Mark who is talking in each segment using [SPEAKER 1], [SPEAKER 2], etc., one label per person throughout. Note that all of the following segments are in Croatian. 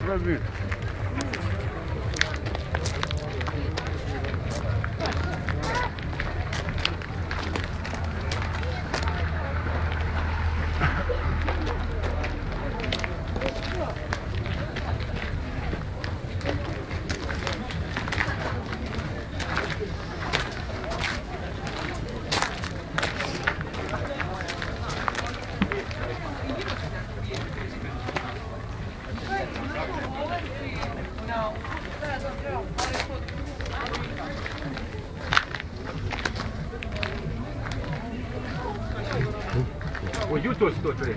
[SPEAKER 1] sve bi.
[SPEAKER 2] Ой, jutro si to čovjek.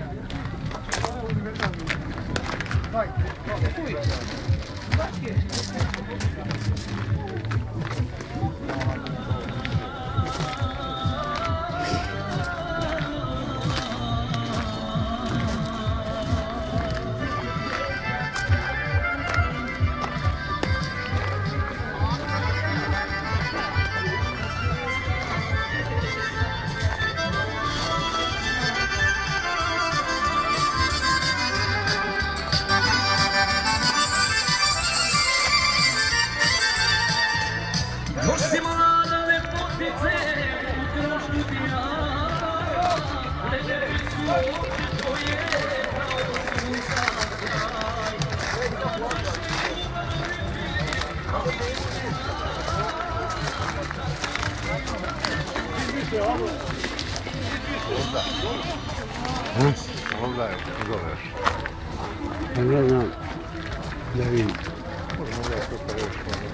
[SPEAKER 3] Još si mlada lepotice, u krošnju ti ja, leževi su oči tvoje, kao sunca kraj.
[SPEAKER 1] Ovdje je, kako zoveš?
[SPEAKER 4] Pa ne znam, da vidim.
[SPEAKER 1] Možda je to reći ono.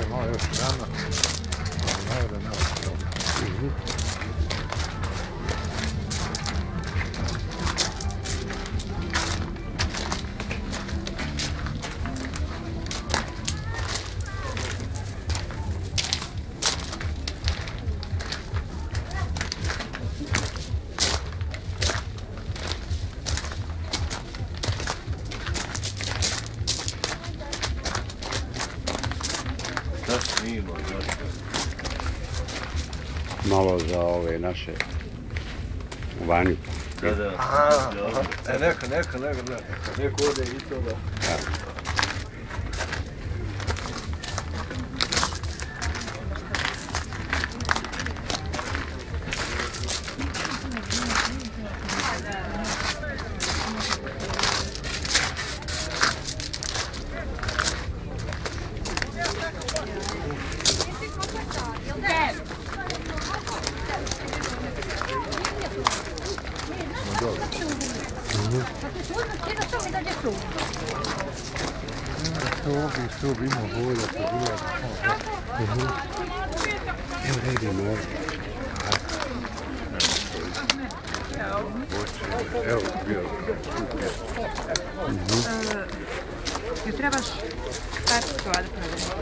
[SPEAKER 1] Malo još rano, ali najbolje nema što.
[SPEAKER 2] Da snima,
[SPEAKER 4] Malo za ove naše vani.
[SPEAKER 2] da. Neka. Neko ode i to da.
[SPEAKER 1] Što bi imao bolje, to bilo.
[SPEAKER 4] Evo da idemo ovdje.
[SPEAKER 1] Evo, bio.
[SPEAKER 5] Ti trebaš karticu, ajde provjeriti.